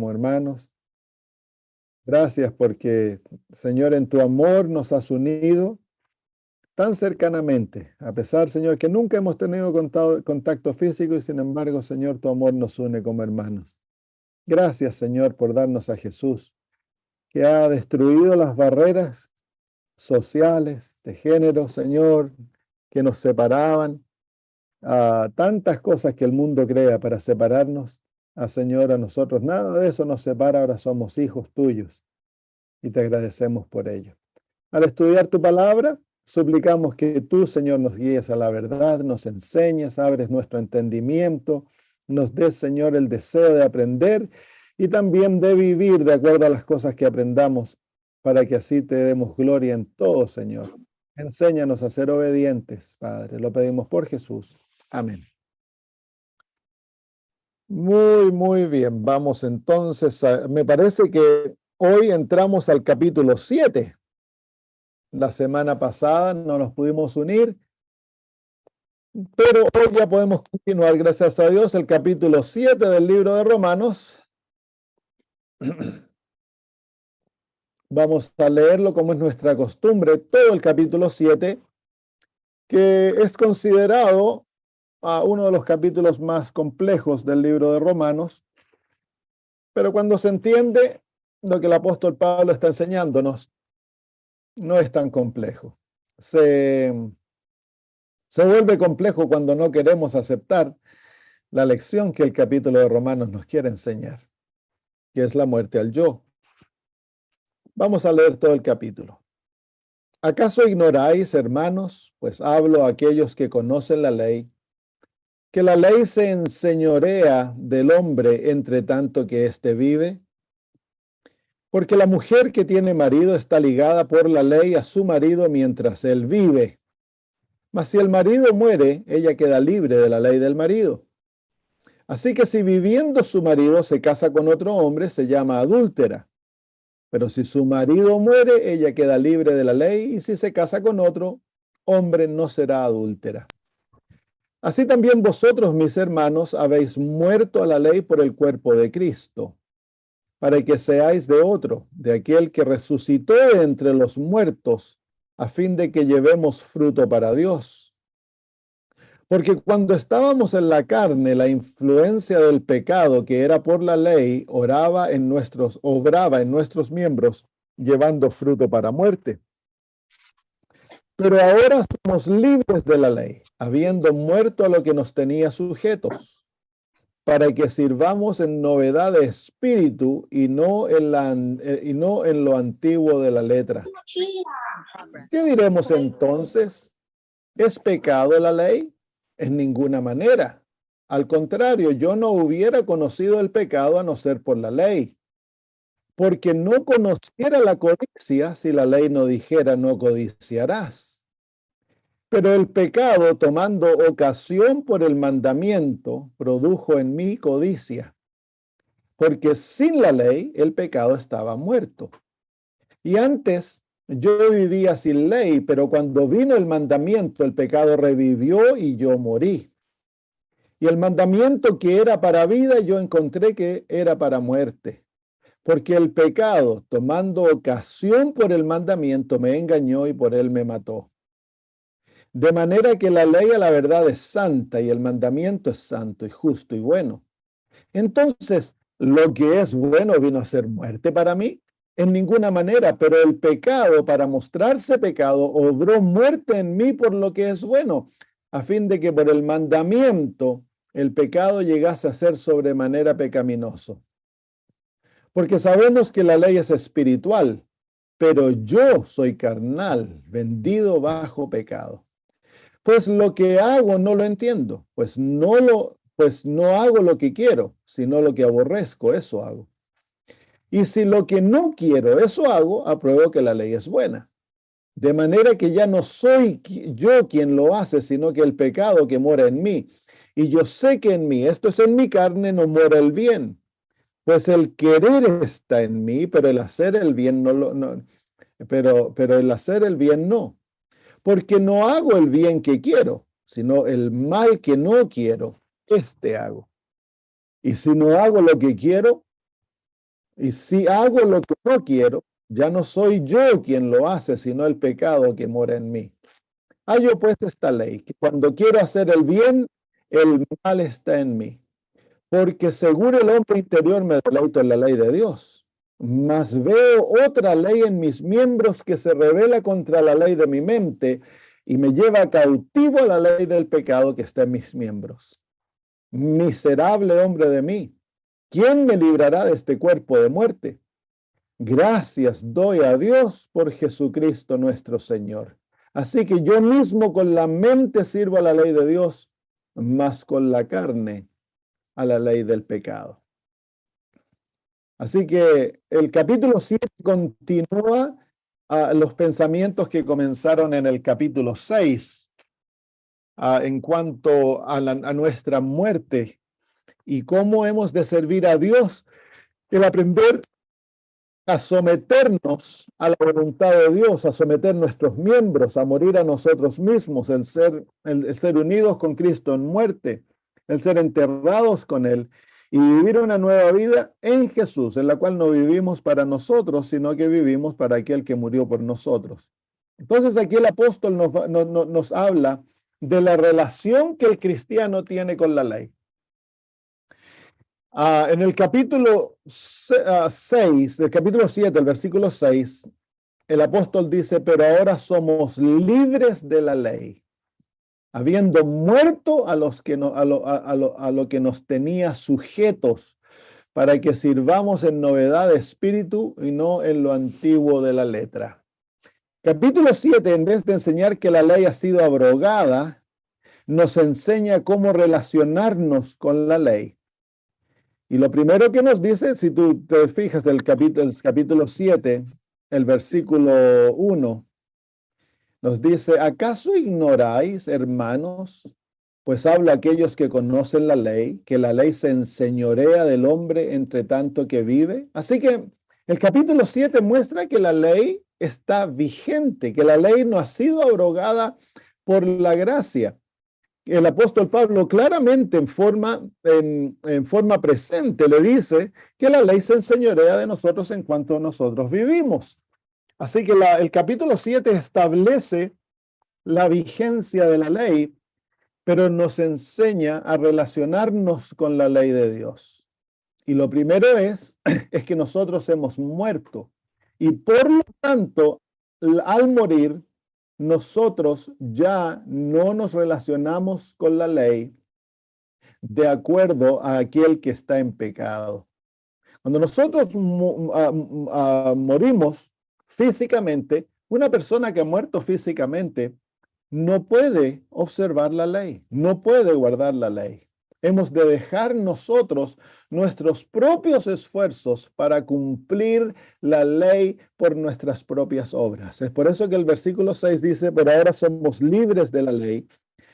como hermanos. Gracias porque, Señor, en tu amor nos has unido tan cercanamente, a pesar, Señor, que nunca hemos tenido contacto físico y sin embargo, Señor, tu amor nos une como hermanos. Gracias, Señor, por darnos a Jesús, que ha destruido las barreras sociales, de género, Señor, que nos separaban, a tantas cosas que el mundo crea para separarnos. Señor, a nosotros nada de eso nos separa, ahora somos hijos tuyos y te agradecemos por ello. Al estudiar tu palabra, suplicamos que tú, Señor, nos guíes a la verdad, nos enseñes, abres nuestro entendimiento, nos des, Señor, el deseo de aprender y también de vivir de acuerdo a las cosas que aprendamos, para que así te demos gloria en todo, Señor. Enséñanos a ser obedientes, Padre. Lo pedimos por Jesús. Amén. Muy bien. Vamos entonces me parece que hoy entramos al capítulo 7. La semana pasada no nos pudimos unir, pero hoy ya podemos continuar, gracias a Dios, el capítulo 7 del libro de Romanos. Vamos a leerlo como es nuestra costumbre, todo el capítulo 7, que es considerado uno de los capítulos más complejos del libro de Romanos, pero cuando se entiende lo que el apóstol Pablo está enseñándonos, no es tan complejo. Se vuelve complejo cuando no queremos aceptar la lección que el capítulo de Romanos nos quiere enseñar, que es la muerte al yo. Vamos a leer todo el capítulo. ¿Acaso ignoráis, hermanos, pues hablo a aquellos que conocen la ley, que la ley se enseñorea del hombre entre tanto que éste vive? Porque la mujer que tiene marido está ligada por la ley a su marido mientras él vive. Mas si el marido muere, ella queda libre de la ley del marido. Así que si viviendo su marido se casa con otro hombre, se llama adúltera. Pero si su marido muere, ella queda libre de la ley, y si se casa con otro hombre, no será adúltera. Así también vosotros, mis hermanos, habéis muerto a la ley por el cuerpo de Cristo, para que seáis de otro, de aquel que resucitó de entre los muertos, a fin de que llevemos fruto para Dios. Porque cuando estábamos en la carne, la influencia del pecado que era por la ley obraba en nuestros miembros, llevando fruto para muerte. Pero ahora somos libres de la ley, habiendo muerto a lo que nos tenía sujetos, para que sirvamos en novedad de espíritu y no en lo antiguo de la letra. ¿Qué diremos entonces? ¿Es pecado la ley? En ninguna manera. Al contrario, yo no hubiera conocido el pecado a no ser por la ley, porque no conociera la codicia si la ley no dijera no codiciarás. Pero el pecado, tomando ocasión por el mandamiento, produjo en mí codicia, porque sin la ley el pecado estaba muerto. Y antes yo vivía sin ley, pero cuando vino el mandamiento, el pecado revivió y yo morí. Y el mandamiento que era para vida, yo encontré que era para muerte. Porque el pecado, tomando ocasión por el mandamiento, me engañó y por él me mató. De manera que la ley a la verdad es santa y el mandamiento es santo y justo y bueno. Entonces, ¿lo que es bueno vino a ser muerte para mí? En ninguna manera, pero el pecado, para mostrarse pecado, obró muerte en mí por lo que es bueno, a fin de que por el mandamiento el pecado llegase a ser sobremanera pecaminoso. Porque sabemos que la ley es espiritual, pero yo soy carnal, vendido bajo pecado. Pues lo que hago no lo entiendo, pues no hago lo que quiero, sino lo que aborrezco, eso hago. Y si lo que no quiero, eso hago, apruebo que la ley es buena. De manera que ya no soy yo quien lo hace, sino que el pecado que mora en mí. Y yo sé que en mí, esto es en mi carne, no mora el bien. Pues el querer está en mí, pero el hacer el bien pero el hacer el bien no. Porque no hago el bien que quiero, sino el mal que no quiero, este hago. Y si no hago lo que quiero, Y si hago lo que no quiero, ya no soy yo quien lo hace, sino el pecado que mora en mí. Hallo pues esta ley, que cuando quiero hacer el bien, el mal está en mí. Porque según el hombre interior me deleito en la ley de Dios, mas veo otra ley en mis miembros que se revela contra la ley de mi mente y me lleva cautivo a la ley del pecado que está en mis miembros. Miserable hombre de mí, ¿quién me librará de este cuerpo de muerte? Gracias doy a Dios por Jesucristo nuestro Señor. Así que yo mismo con la mente sirvo a la ley de Dios, mas con la carne a la ley del pecado. Así que el capítulo 7 continúa los pensamientos que comenzaron en el capítulo 6 en cuanto a nuestra muerte y cómo hemos de servir a Dios, el aprender a someternos a la voluntad de Dios, a someter nuestros miembros, a morir a nosotros mismos, el ser unidos con Cristo en muerte, el ser enterrados con Él y vivir una nueva vida en Jesús, en la cual no vivimos para nosotros, sino que vivimos para aquel que murió por nosotros. Entonces aquí el apóstol nos habla de la relación que el cristiano tiene con la ley. En el capítulo 6, el capítulo 7, el versículo 6, el apóstol dice, pero ahora somos libres de la ley, habiendo muerto a lo que nos tenía sujetos, para que sirvamos en novedad de espíritu y no en lo antiguo de la letra. Capítulo 7, en vez de enseñar que la ley ha sido abrogada, nos enseña cómo relacionarnos con la ley. Y lo primero que nos dice, si tú te fijas, el capítulo 7, el versículo 1, nos dice, ¿acaso ignoráis, hermanos? Pues habla aquellos que conocen la ley, que la ley se enseñorea del hombre entre tanto que vive. Así que el capítulo 7 muestra que la ley está vigente, que la ley no ha sido abrogada por la gracia. El apóstol Pablo claramente en forma presente le dice que la ley se enseñorea de nosotros en cuanto nosotros vivimos. Así que el capítulo 7 establece la vigencia de la ley, pero nos enseña a relacionarnos con la ley de Dios. Y lo primero es que nosotros hemos muerto. Y por lo tanto, al morir, nosotros ya no nos relacionamos con la ley de acuerdo a aquel que está en pecado. Cuando nosotros morimos físicamente, una persona que ha muerto físicamente no puede observar la ley, no puede guardar la ley. Hemos de dejar nosotros nuestros propios esfuerzos para cumplir la ley por nuestras propias obras. Es por eso que el versículo 6 dice, pero ahora somos libres de la ley,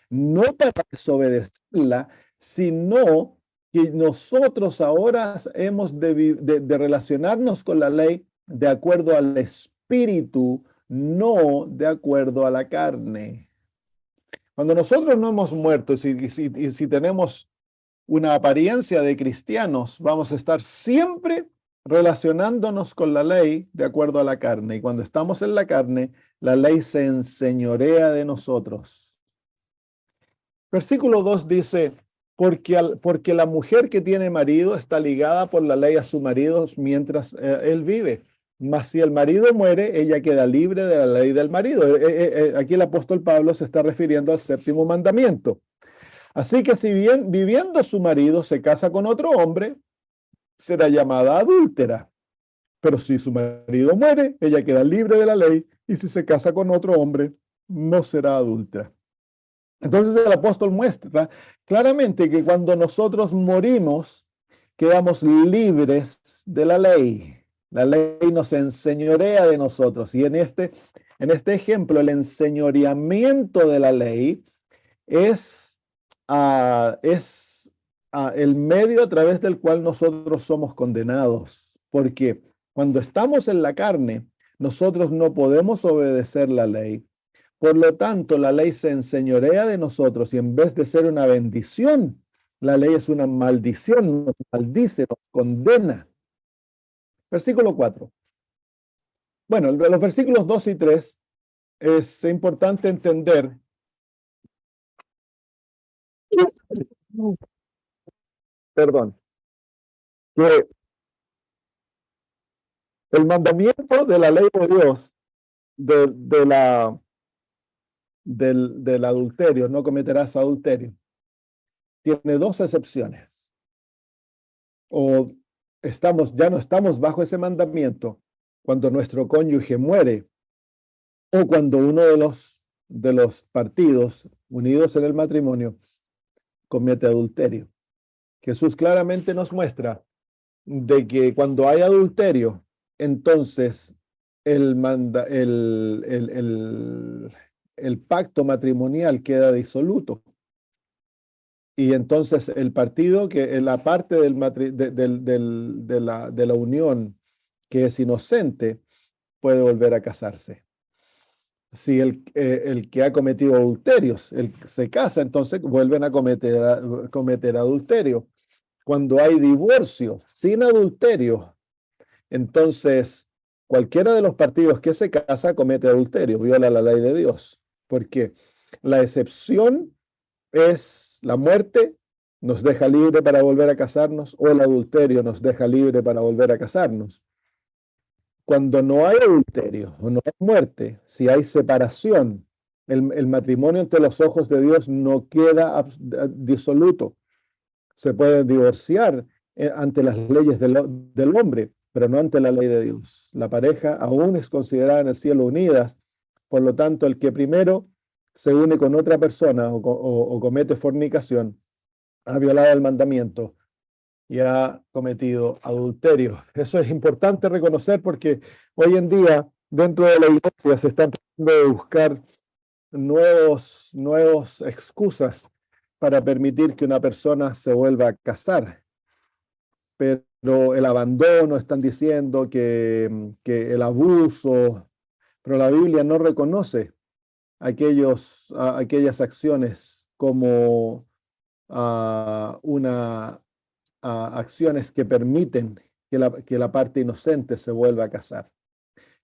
no para desobedecerla, sino que nosotros ahora hemos de relacionarnos con la ley de acuerdo al espíritu, no de acuerdo a la carne. Cuando nosotros no hemos muerto y si tenemos una apariencia de cristianos, vamos a estar siempre relacionándonos con la ley de acuerdo a la carne. Y cuando estamos en la carne, la ley se enseñorea de nosotros. Versículo 2 dice, porque la mujer que tiene marido está ligada por la ley a su marido mientras él vive. Mas si el marido muere, ella queda libre de la ley del marido. Aquí el apóstol Pablo se está refiriendo al séptimo mandamiento. Así que si bien viviendo su marido se casa con otro hombre, será llamada adúltera. Pero si su marido muere, ella queda libre de la ley, y si se casa con otro hombre, no será adúltera. Entonces el apóstol muestra claramente que cuando nosotros morimos, quedamos libres de la ley. La ley nos enseñorea de nosotros. Y en este ejemplo, el enseñoreamiento de la ley es el medio a través del cual nosotros somos condenados. Porque cuando estamos en la carne, nosotros no podemos obedecer la ley. Por lo tanto, la ley se enseñorea de nosotros y en vez de ser una bendición, la ley es una maldición, nos maldice, nos condena. Versículo 4. Bueno, los versículos 2 y 3 es importante entender perdón, que el mandamiento de la ley de Dios de la, del adulterio, no cometerás adulterio, tiene dos excepciones. O ya no estamos bajo ese mandamiento cuando nuestro cónyuge muere o cuando uno de los partidos unidos en el matrimonio comete adulterio. Jesús claramente nos muestra de que cuando hay adulterio, entonces el pacto matrimonial queda disoluto. Y entonces el partido, que la parte de la unión que es inocente, puede volver a casarse. Si el que ha cometido adulterios, se casa, entonces vuelven a cometer adulterio. Cuando hay divorcio sin adulterio, entonces cualquiera de los partidos que se casa comete adulterio, viola la ley de Dios, porque la excepción es la muerte, nos deja libre para volver a casarnos, o el adulterio nos deja libre para volver a casarnos. Cuando no hay adulterio o no hay muerte, si hay separación, el matrimonio ante los ojos de Dios no queda disoluto. Se puede divorciar ante las leyes del hombre, pero no ante la ley de Dios. La pareja aún es considerada en el cielo unidas, por lo tanto, el que primero se une con otra persona o comete fornicación, ha violado el mandamiento y ha cometido adulterio. Eso es importante reconocer porque hoy en día dentro de la iglesia se están tratando de buscar nuevos excusas para permitir que una persona se vuelva a casar. Pero el abandono, están diciendo que el abuso, pero la Biblia no reconoce aquellas acciones como acciones que permiten que la parte inocente se vuelva a casar.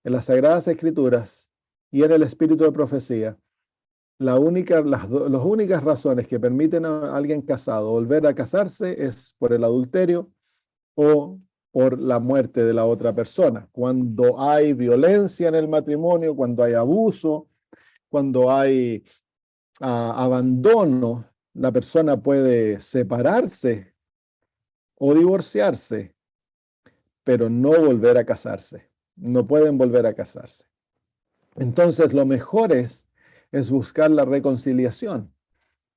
En las Sagradas Escrituras y en el espíritu de profecía, las únicas razones que permiten a alguien casado volver a casarse es por el adulterio o por la muerte de la otra persona. Cuando hay violencia en el matrimonio, cuando hay abuso, cuando hay abandono, la persona puede separarse o divorciarse, pero no volver a casarse. No pueden volver a casarse. Entonces, lo mejor es buscar la reconciliación,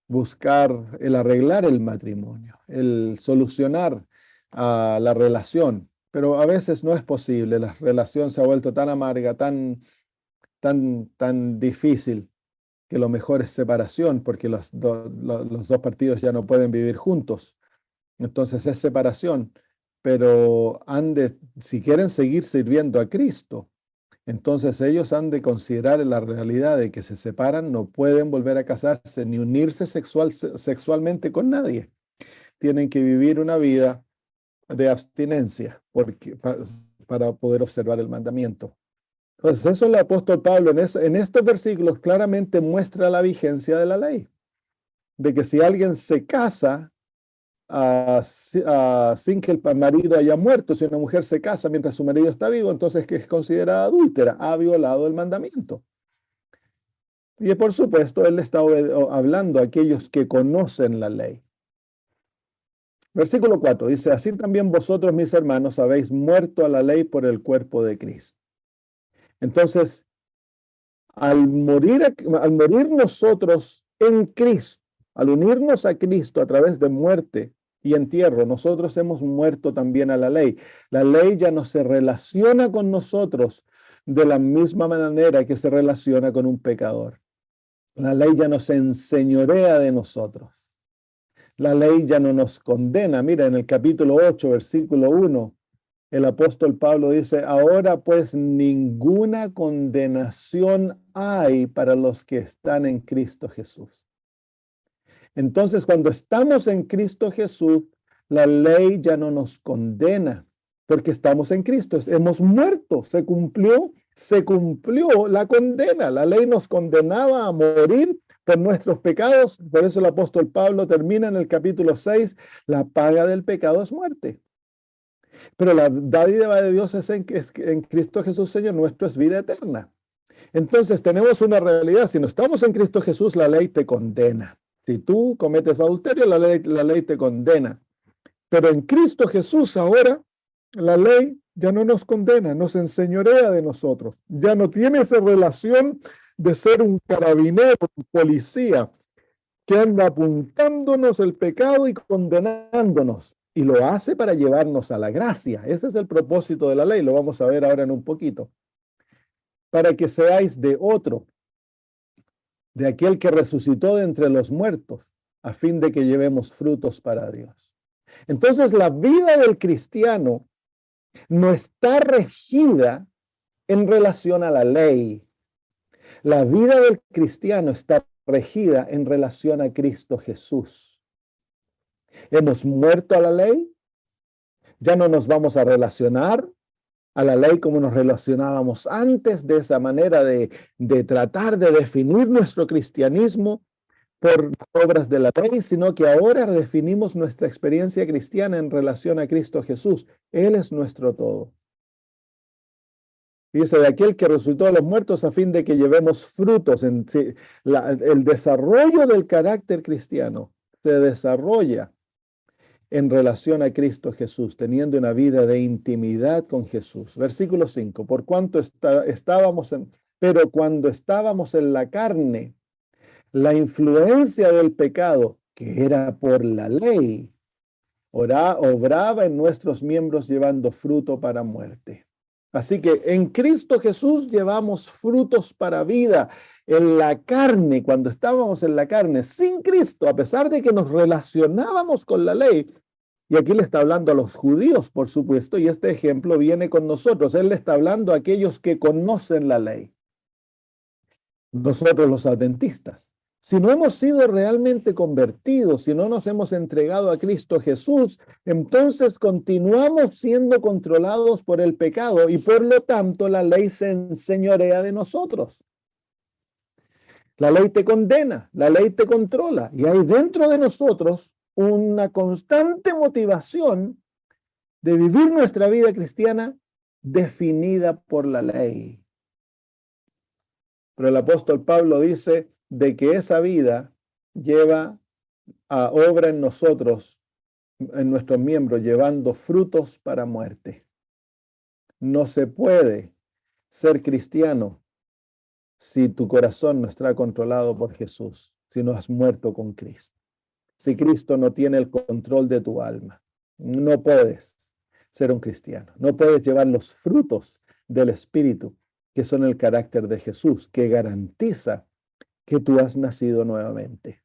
buscar el arreglar el matrimonio, el solucionar la relación. Pero a veces no es posible. La relación se ha vuelto tan amarga, tan difícil, que lo mejor es separación, porque los dos partidos ya no pueden vivir juntos. Entonces es separación. Pero si quieren seguir sirviendo a Cristo, entonces ellos han de considerar la realidad de que se separan, no pueden volver a casarse ni unirse sexualmente con nadie. Tienen que vivir una vida de abstinencia para poder observar el mandamiento. Entonces eso el apóstol Pablo en estos versículos claramente muestra la vigencia de la ley, de que si alguien se casa sin que el marido haya muerto, si una mujer se casa mientras su marido está vivo, entonces que es considerada adúltera, ha violado el mandamiento. Y por supuesto, él está hablando a aquellos que conocen la ley. Versículo 4 dice, así también vosotros, mis hermanos, habéis muerto a la ley por el cuerpo de Cristo. Entonces, al morir nosotros en Cristo, al unirnos a Cristo a través de muerte y entierro, nosotros hemos muerto también a la ley. La ley ya no se relaciona con nosotros de la misma manera que se relaciona con un pecador. La ley ya no se enseñorea de nosotros. La ley ya no nos condena. Mira, en el capítulo 8, versículo 1, el apóstol Pablo dice, ahora pues ninguna condenación hay para los que están en Cristo Jesús. Entonces, cuando estamos en Cristo Jesús, la ley ya no nos condena. porque estamos en Cristo, hemos muerto, se cumplió la condena. La ley nos condenaba a morir por nuestros pecados. Por eso el apóstol Pablo termina en el capítulo 6, la paga del pecado es muerte. Pero la dádiva de Dios es en Cristo Jesús, Señor nuestro, es vida eterna. Entonces tenemos una realidad: si no estamos en Cristo Jesús, la ley te condena. Si tú cometes adulterio, la ley te condena. Pero en Cristo Jesús ahora la ley ya no nos condena, nos enseñorea de nosotros. Ya no tiene esa relación de ser un carabinero, un policía que anda apuntándonos el pecado y condenándonos. Y lo hace para llevarnos a la gracia. Ese es el propósito de la ley, lo vamos a ver ahora en un poquito. Para que seáis de otro, de aquel que resucitó de entre los muertos, a fin de que llevemos frutos para Dios. Entonces la vida del cristiano no está regida en relación a la ley. La vida del cristiano está regida en relación a Cristo Jesús. Hemos muerto a la ley, ya no nos vamos a relacionar a la ley como nos relacionábamos antes, de esa manera de tratar de definir nuestro cristianismo por obras de la ley, sino que ahora definimos nuestra experiencia cristiana en relación a Cristo Jesús. Él es nuestro todo. Dice, de aquel que resucitó de los muertos a fin de que llevemos frutos. El desarrollo del carácter cristiano se desarrolla en relación a Cristo Jesús, teniendo una vida de intimidad con Jesús. Versículo 5, por cuanto pero cuando estábamos en la carne, la influencia del pecado, que era por la ley, obraba en nuestros miembros llevando fruto para muerte. Así que en Cristo Jesús llevamos frutos para vida. En la carne, cuando estábamos en la carne, sin Cristo, a pesar de que nos relacionábamos con la ley, y aquí le está hablando a los judíos, por supuesto, y este ejemplo viene con nosotros. Él le está hablando a aquellos que conocen la ley. Nosotros los adventistas. Si no hemos sido realmente convertidos, si no nos hemos entregado a Cristo Jesús, entonces continuamos siendo controlados por el pecado y por lo tanto la ley se enseñorea de nosotros. La ley te condena, la ley te controla y hay dentro de nosotros una constante motivación de vivir nuestra vida cristiana definida por la ley. Pero el apóstol Pablo dice de que esa vida lleva a obra en nosotros, en nuestros miembros, llevando frutos para muerte. No se puede ser cristiano si tu corazón no está controlado por Jesús, si no has muerto con Cristo. Si Cristo no tiene el control de tu alma, no puedes ser un cristiano. No puedes llevar los frutos del Espíritu, que son el carácter de Jesús, que garantiza que tú has nacido nuevamente.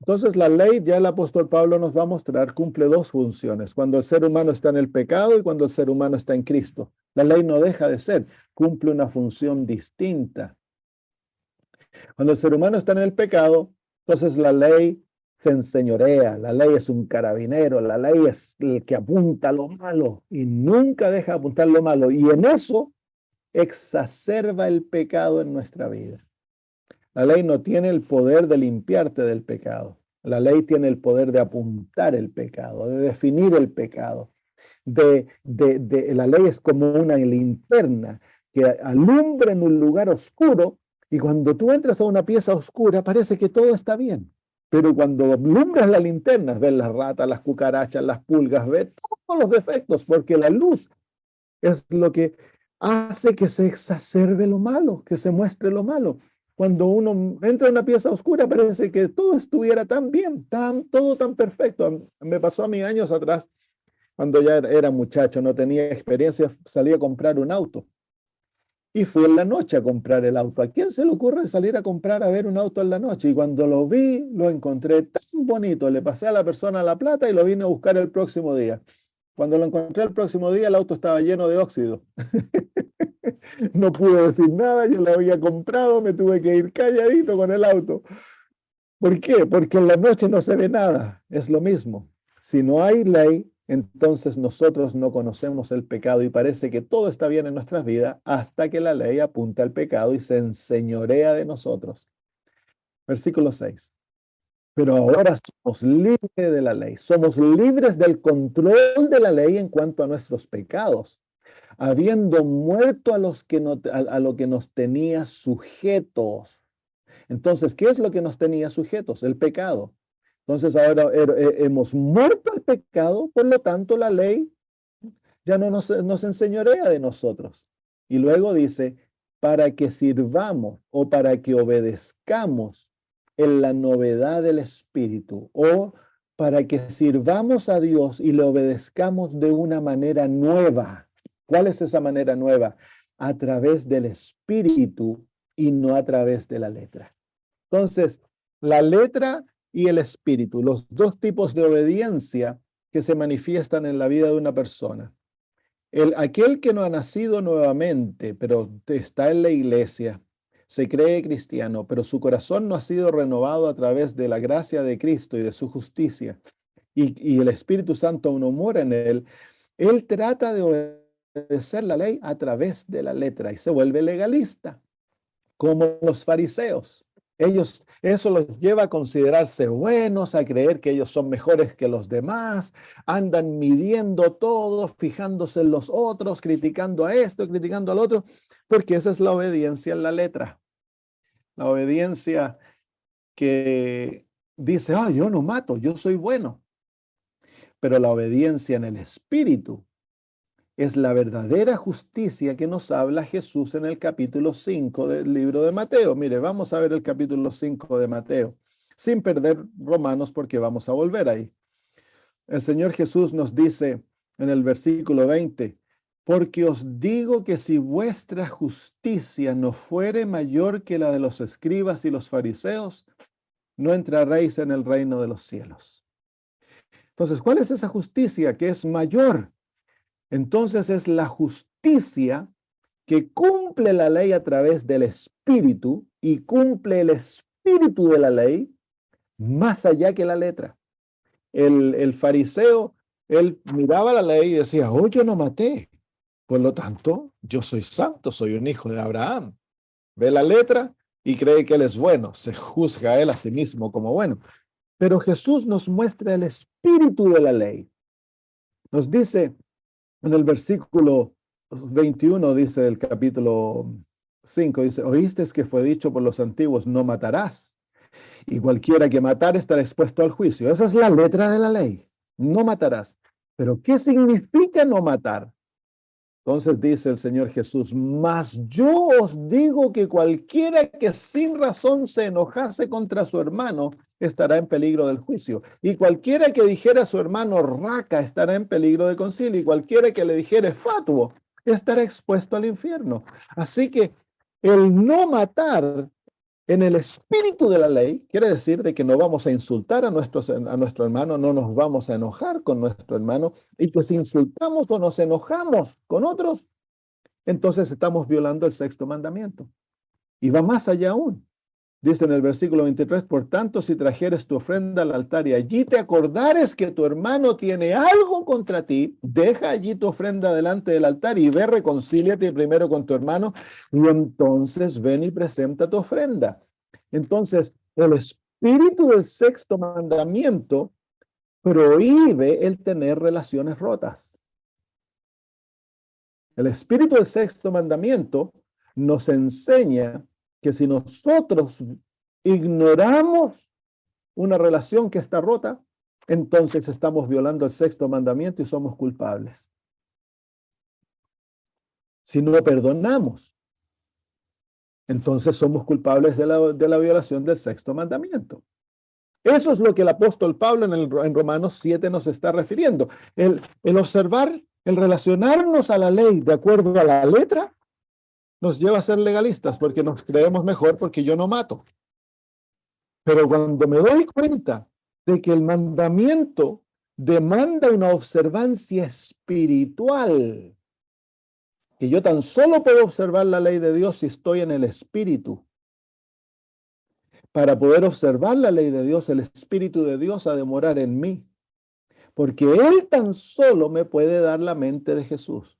Entonces la ley, ya el apóstol Pablo nos va a mostrar, cumple dos funciones: cuando el ser humano está en el pecado y cuando el ser humano está en Cristo. La ley no deja de ser, cumple una función distinta. Cuando el ser humano está en el pecado, entonces la ley se enseñorea, la ley es un carabinero, la ley es el que apunta lo malo y nunca deja de apuntar lo malo, y en eso exacerba el pecado en nuestra vida. La ley no tiene el poder de limpiarte del pecado. La ley tiene el poder de apuntar el pecado, de definir el pecado. La ley es como una linterna que alumbra en un lugar oscuro, y cuando tú entras a una pieza oscura parece que todo está bien. Pero cuando alumbras la linterna, ves las ratas, las cucarachas, las pulgas, ves todos los defectos, porque la luz es lo que hace que se exacerbe lo malo, que se muestre lo malo. Cuando uno entra a una pieza oscura parece que todo estuviera tan bien, todo tan perfecto. Me pasó a mí años atrás, cuando ya era muchacho, no tenía experiencia, salí a comprar un auto. Y fui en la noche a comprar el auto. ¿A quién se le ocurre salir a comprar, a ver un auto en la noche? Y cuando lo vi, lo encontré tan bonito. Le pasé a la persona la plata y lo vine a buscar el próximo día. Cuando lo encontré el próximo día, el auto estaba lleno de óxido. No pude decir nada, yo lo había comprado, me tuve que ir calladito con el auto. ¿Por qué? Porque en la noche no se ve nada. Es lo mismo. Si no hay ley, entonces nosotros no conocemos el pecado y parece que todo está bien en nuestras vidas hasta que la ley apunta al pecado y se enseñorea de nosotros. Versículo 6. Pero ahora somos libres de la ley, somos libres del control de la ley en cuanto a nuestros pecados, habiendo muerto a lo que nos tenía sujetos. Entonces, ¿qué es lo que nos tenía sujetos? El pecado. Entonces ahora hemos muerto al pecado, por lo tanto la ley ya no nos enseñorea de nosotros. Y luego dice, para que sirvamos o para que obedezcamos en la novedad del Espíritu, o para que sirvamos a Dios y le obedezcamos de una manera nueva. ¿Cuál es esa manera nueva? A través del Espíritu y no a través de la letra. Entonces, la letra y el espíritu, los dos tipos de obediencia que se manifiestan en la vida de una persona. Aquel que no ha nacido nuevamente, pero está en la iglesia, se cree cristiano, pero su corazón no ha sido renovado a través de la gracia de Cristo y de su justicia, y el Espíritu Santo no mora en él trata de obedecer la ley a través de la letra y se vuelve legalista, como los fariseos. Eso los lleva a considerarse buenos, a creer que ellos son mejores que los demás, andan midiendo todo, fijándose en los otros, criticando a esto, criticando al otro, porque esa es la obediencia en la letra. La obediencia que dice, yo no mato, yo soy bueno. Pero la obediencia en el espíritu es la verdadera justicia que nos habla Jesús en el capítulo 5 del libro de Mateo. Mire, vamos a ver el capítulo 5 de Mateo, sin perder Romanos porque vamos a volver ahí. El Señor Jesús nos dice en el versículo 20, porque os digo que si vuestra justicia no fuere mayor que la de los escribas y los fariseos, no entraréis en el reino de los cielos. Entonces, ¿cuál es esa justicia que es mayor? Entonces es la justicia que cumple la ley a través del Espíritu y cumple el espíritu de la ley más allá que la letra. El fariseo, él miraba la ley y decía, yo no maté, por lo tanto, yo soy santo, soy un hijo de Abraham. Ve la letra y cree que él es bueno, se juzga a él a sí mismo como bueno. Pero Jesús nos muestra el espíritu de la ley. Nos dice en el versículo 21, dice el capítulo 5, dice, oíste que fue dicho por los antiguos, no matarás. Y cualquiera que matare estará expuesto al juicio. Esa es la letra de la ley. No matarás. Pero ¿qué significa no matar? Entonces dice el Señor Jesús, mas yo os digo que cualquiera que sin razón se enojase contra su hermano estará en peligro del juicio. Y cualquiera que dijera a su hermano raca estará en peligro de concilio. Y cualquiera que le dijere fatuo estará expuesto al infierno. Así que el no matar en el espíritu de la ley quiere decir de que no vamos a insultar a nuestro hermano, no nos vamos a enojar con nuestro hermano, y que si insultamos o nos enojamos con otros, entonces estamos violando el sexto mandamiento. Y va más allá aún. Dice en el versículo 23, por tanto, si trajeres tu ofrenda al altar y allí te acordares que tu hermano tiene algo contra ti, deja allí tu ofrenda delante del altar y ve, reconcíliate primero con tu hermano y entonces ven y presenta tu ofrenda. Entonces, el espíritu del sexto mandamiento prohíbe el tener relaciones rotas. El espíritu del sexto mandamiento nos enseña que si nosotros ignoramos una relación que está rota, entonces estamos violando el sexto mandamiento y somos culpables. Si no perdonamos, entonces somos culpables de la violación del sexto mandamiento. Eso es lo que el apóstol Pablo en Romanos 7 nos está refiriendo. El observar, el relacionarnos a la ley de acuerdo a la letra, nos lleva a ser legalistas porque nos creemos mejor porque yo no mato. Pero cuando me doy cuenta de que el mandamiento demanda una observancia espiritual, que yo tan solo puedo observar la ley de Dios si estoy en el espíritu. Para poder observar la ley de Dios, el espíritu de Dios ha de morar en mí. porque Él tan solo me puede dar la mente de Jesús,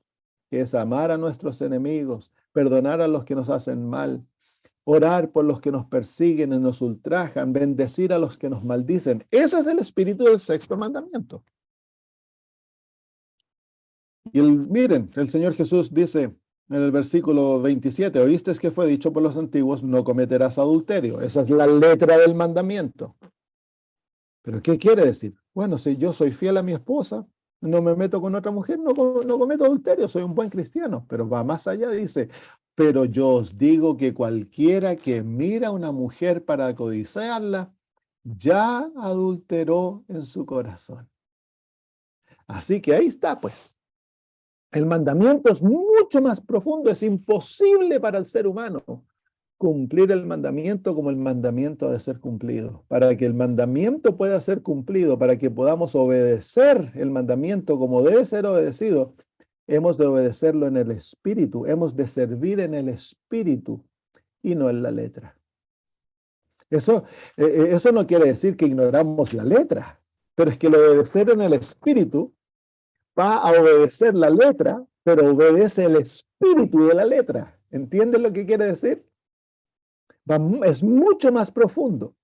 que es amar a nuestros enemigos, perdonar a los que nos hacen mal, orar por los que nos persiguen y nos ultrajan, bendecir a los que nos maldicen. Ese es el espíritu del sexto mandamiento. Y miren, el Señor Jesús dice en el versículo 27, oíste que fue dicho por los antiguos, no cometerás adulterio. Esa es la letra del mandamiento. ¿Pero qué quiere decir? Bueno, si yo soy fiel a mi esposa, no me meto con otra mujer, no cometo adulterio, soy un buen cristiano. Pero va más allá, dice, pero yo os digo que cualquiera que mira a una mujer para codiciarla, ya adulteró en su corazón. Así que ahí está, pues. El mandamiento es mucho más profundo, es imposible para el ser humano cumplir el mandamiento como el mandamiento ha de ser cumplido. Para que el mandamiento pueda ser cumplido, para que podamos obedecer el mandamiento como debe ser obedecido, hemos de obedecerlo en el espíritu, hemos de servir en el espíritu y no en la letra. Eso no quiere decir que ignoramos la letra, pero es que el obedecer en el espíritu va a obedecer la letra, pero obedece el espíritu de la letra. ¿Entiendes lo que quiere decir? Es mucho más profundo.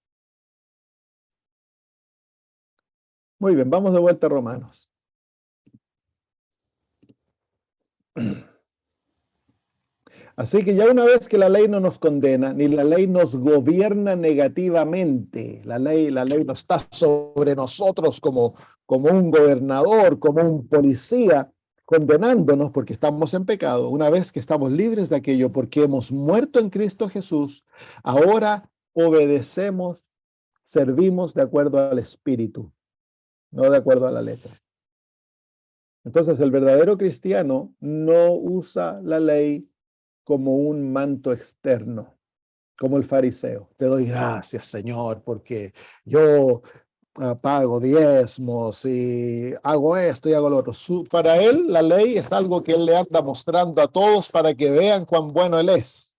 Muy bien, vamos de vuelta a Romanos. Así que ya una vez que la ley no nos condena, ni la ley nos gobierna negativamente, la ley no está sobre nosotros como un gobernador, como un policía, condenándonos porque estamos en pecado. Una vez que estamos libres de aquello porque hemos muerto en Cristo Jesús, ahora obedecemos, servimos de acuerdo al Espíritu, no de acuerdo a la letra. Entonces, el verdadero cristiano no usa la ley como un manto externo, como el fariseo. Te doy gracias, Señor, porque yo pago diezmos y hago esto y hago lo otro. Para él, la ley es algo que él le anda mostrando a todos para que vean cuán bueno él es.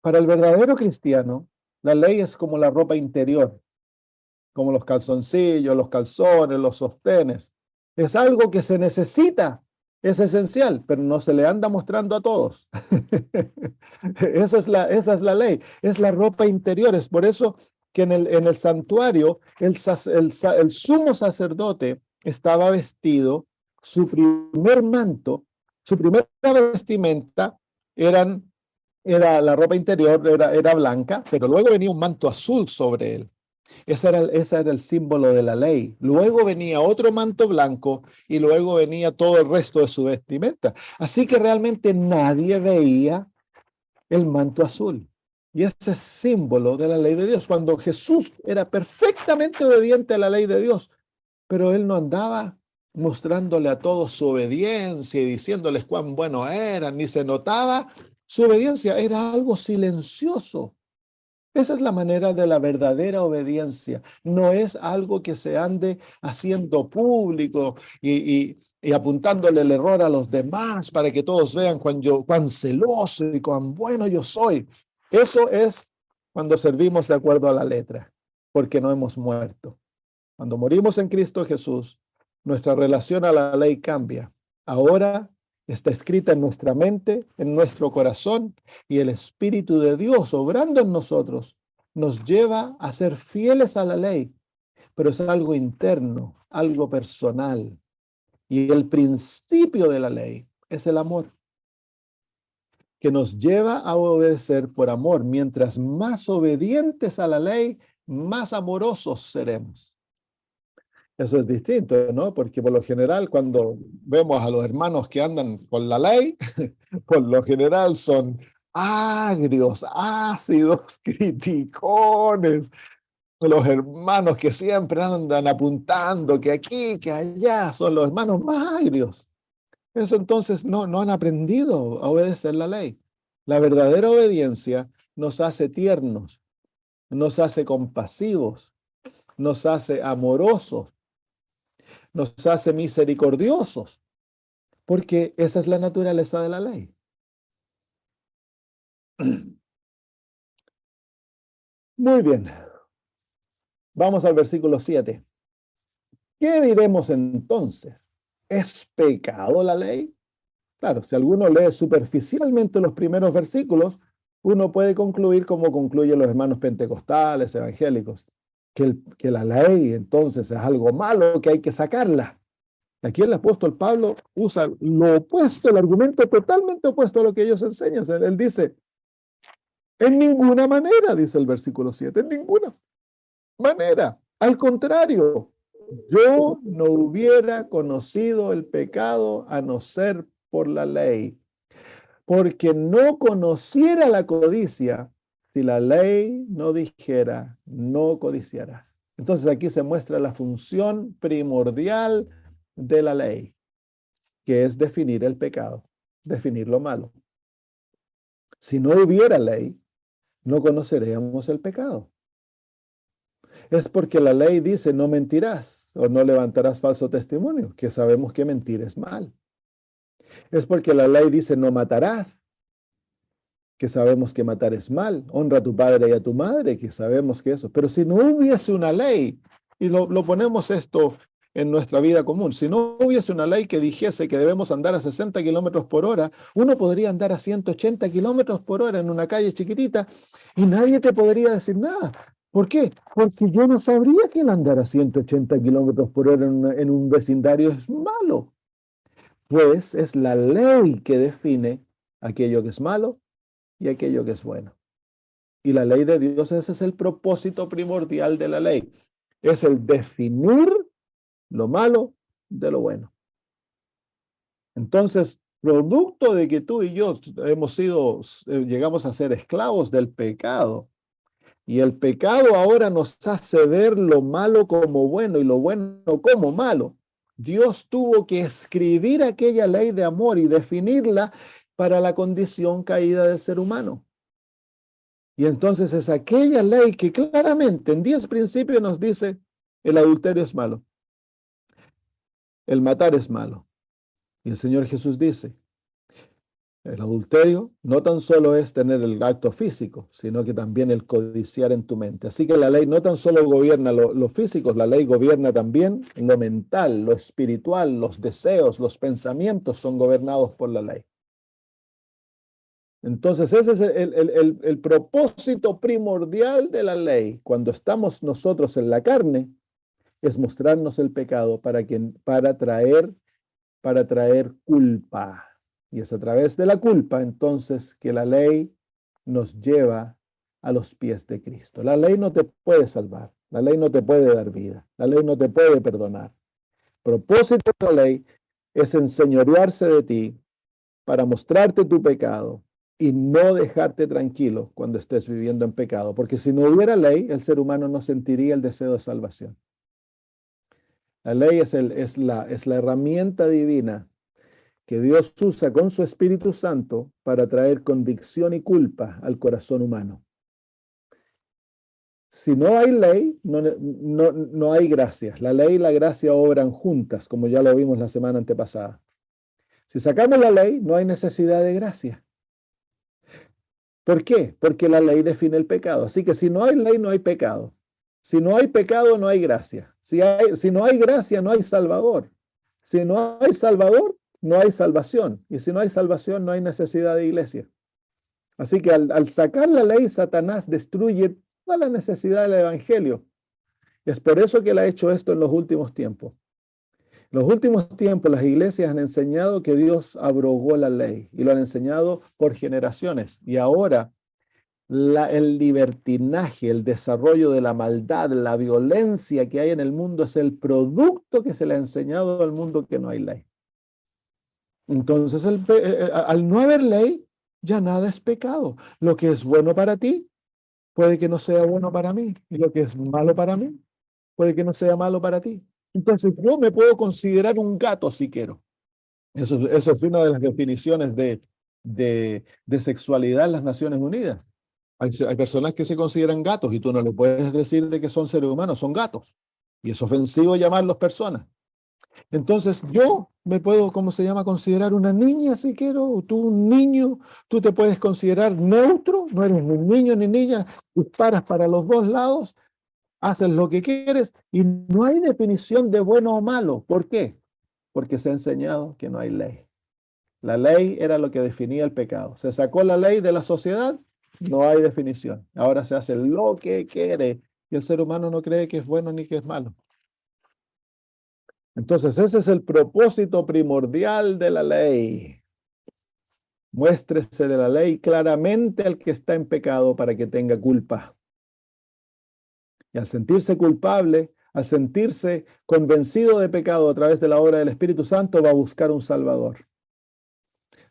Para el verdadero cristiano, la ley es como la ropa interior, como los calzoncillos, los calzones, los sostenes. Es algo que se necesita, es esencial, pero no se le anda mostrando a todos. Esa es la ley, es la ropa interior. Es por eso que en el santuario el sumo sacerdote estaba vestido, su primer manto, su primera vestimenta era la ropa interior, era blanca, pero luego venía un manto azul sobre él. Ese era el símbolo de la ley. Luego venía otro manto blanco y luego venía todo el resto de su vestimenta. Así que realmente nadie veía el manto azul. Y ese es símbolo de la ley de Dios. Cuando Jesús era perfectamente obediente a la ley de Dios, pero él no andaba mostrándole a todos su obediencia y diciéndoles cuán bueno eran, ni se notaba su obediencia, era algo silencioso. Esa es la manera de la verdadera obediencia. No es algo que se ande haciendo público y apuntándole el error a los demás para que todos vean cuán celoso y cuán bueno yo soy. Eso es cuando servimos de acuerdo a la letra, porque no hemos muerto. Cuando morimos en Cristo Jesús, nuestra relación a la ley cambia. Ahora está escrita en nuestra mente, en nuestro corazón, y el Espíritu de Dios obrando en nosotros nos lleva a ser fieles a la ley, pero es algo interno, algo personal. Y el principio de la ley es el amor, que nos lleva a obedecer por amor. Mientras más obedientes a la ley, más amorosos seremos. Eso es distinto, ¿no? Porque por lo general, cuando vemos a los hermanos que andan con la ley, por lo general son agrios, ácidos, criticones. Los hermanos que siempre andan apuntando que aquí, que allá, son los hermanos más agrios. Eso entonces no han aprendido a obedecer la ley. La verdadera obediencia nos hace tiernos, nos hace compasivos, nos hace amorosos, nos hace misericordiosos, porque esa es la naturaleza de la ley. Muy bien, vamos al versículo 7. ¿Qué diremos entonces? ¿Es pecado la ley? Claro, si alguno lee superficialmente los primeros versículos, uno puede concluir como concluyen los hermanos pentecostales, evangélicos, que la ley entonces es algo malo, que hay que sacarla. Aquí el apóstol Pablo usa lo opuesto, el argumento totalmente opuesto a lo que ellos enseñan. Él dice, en ninguna manera, dice el versículo 7, en ninguna manera. Al contrario, yo no hubiera conocido el pecado a no ser por la ley, porque no conociera la codicia si la ley no dijera, no codiciarás. Entonces aquí se muestra la función primordial de la ley, que es definir el pecado, definir lo malo. Si no hubiera ley, no conoceríamos el pecado. Es porque la ley dice no mentirás o no levantarás falso testimonio, que sabemos que mentir es mal. Es porque la ley dice no matarás, que sabemos que matar es mal. Honra a tu padre y a tu madre, que sabemos que eso. Pero si no hubiese una ley, y lo ponemos esto en nuestra vida común, si no hubiese una ley que dijese que debemos andar a 60 kilómetros por hora, uno podría andar a 180 kilómetros por hora en una calle chiquitita y nadie te podría decir nada. ¿Por qué? Porque yo no sabría que el andar a 180 kilómetros por hora en un vecindario es malo. Pues es la ley que define aquello que es malo y aquello que es bueno. Y la ley de Dios, ese es el propósito primordial de la ley. Es el definir lo malo de lo bueno. Entonces, producto de que tú y yo llegamos a ser esclavos del pecado, y el pecado ahora nos hace ver lo malo como bueno y lo bueno como malo, Dios tuvo que escribir aquella ley de amor y definirla para la condición caída del ser humano. Y entonces es aquella ley que claramente en 10 principios nos dice, el adulterio es malo, el matar es malo. Y el Señor Jesús dice, el adulterio no tan solo es tener el acto físico, sino que también el codiciar en tu mente. Así que la ley no tan solo gobierna lo físico, la ley gobierna también lo mental, lo espiritual, los deseos, los pensamientos son gobernados por la ley. Entonces ese es el propósito primordial de la ley. Cuando estamos nosotros en la carne, es mostrarnos el pecado para traer culpa. Y es a través de la culpa, entonces, que la ley nos lleva a los pies de Cristo. La ley no te puede salvar, la ley no te puede dar vida, la ley no te puede perdonar. El propósito de la ley es enseñorearse de ti para mostrarte tu pecado y no dejarte tranquilo cuando estés viviendo en pecado, porque si no hubiera ley, el ser humano no sentiría el deseo de salvación. La ley es la herramienta divina que Dios usa con su Espíritu Santo para traer convicción y culpa al corazón humano. Si no hay ley, no hay gracia. La ley y la gracia obran juntas, como ya lo vimos la semana antepasada. Si sacamos la ley, no hay necesidad de gracia. ¿Por qué? Porque la ley define el pecado. Así que si no hay ley, no hay pecado. Si no hay pecado, no hay gracia. Si no hay gracia, no hay salvador. Si no hay salvador, no hay salvación. Y si no hay salvación, no hay necesidad de iglesia. Así que al sacar la ley, Satanás destruye toda la necesidad del evangelio. Es por eso que él ha hecho esto en los últimos tiempos. En los últimos tiempos las iglesias han enseñado que Dios abrogó la ley y lo han enseñado por generaciones. Y ahora el libertinaje, el desarrollo de la maldad, la violencia que hay en el mundo es el producto que se le ha enseñado al mundo que no hay ley. Entonces, al no haber ley, ya nada es pecado. Lo que es bueno para ti puede que no sea bueno para mí. Y lo que es malo para mí puede que no sea malo para ti. Entonces, yo me puedo considerar un gato si quiero. Eso es una de las definiciones de sexualidad en las Naciones Unidas. Hay personas que se consideran gatos y tú no le puedes decir de que son seres humanos, son gatos. Y es ofensivo llamarlos personas. Entonces yo me puedo, ¿cómo se llama?, considerar una niña si quiero, o tú un niño, tú te puedes considerar neutro, no eres ni niño ni niña, disparas para los dos lados. haces lo que quieres y no hay definición de bueno o malo. ¿Por qué? Porque se ha enseñado que no hay ley. La ley era lo que definía el pecado. Se sacó la ley de la sociedad, no hay definición. Ahora se hace lo que quiere y el ser humano no cree que es bueno ni que es malo. Entonces ese es el propósito primordial de la ley. Muéstrese de la ley claramente al que está en pecado para que tenga culpa. Y al sentirse culpable, al sentirse convencido de pecado a través de la obra del Espíritu Santo, va a buscar un Salvador.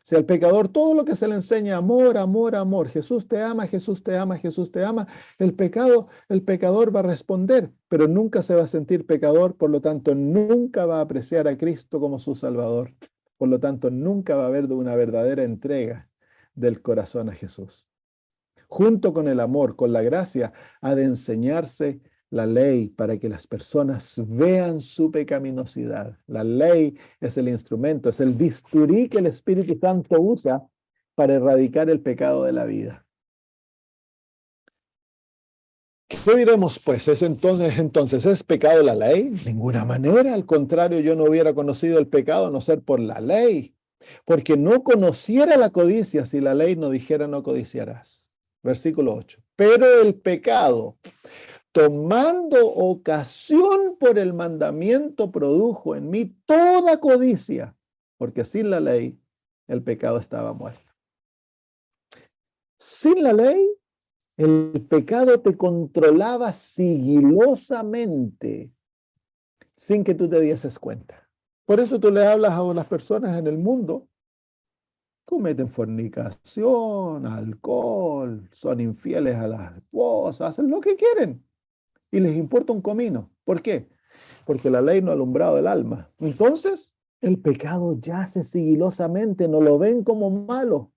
Si al pecador todo lo que se le enseña, amor, amor, amor, Jesús te ama, Jesús te ama, Jesús te ama, el pecador va a responder, pero nunca se va a sentir pecador, por lo tanto nunca va a apreciar a Cristo como su Salvador. Por lo tanto nunca va a haber una verdadera entrega del corazón a Jesús. Junto con el amor, con la gracia, ha de enseñarse la ley para que las personas vean su pecaminosidad. La ley es el instrumento, es el bisturí que el Espíritu Santo usa para erradicar el pecado de la vida. ¿Qué diremos pues? Entonces, ¿es pecado la ley? De ninguna manera, al contrario, yo no hubiera conocido el pecado a no ser por la ley, porque no conociera la codicia si la ley no dijera no codiciarás. Versículo 8. Pero el pecado, tomando ocasión por el mandamiento, produjo en mí toda codicia, porque sin la ley el pecado estaba muerto. Sin la ley, el pecado te controlaba sigilosamente, sin que tú te dieses cuenta. Por eso tú le hablas a las personas en el mundo, cometen fornicación, alcohol, son infieles a las esposas, hacen lo que quieren y les importa un comino. ¿Por qué? Porque la ley no ha alumbrado el alma. Entonces, el pecado yace sigilosamente, no lo ven como malo.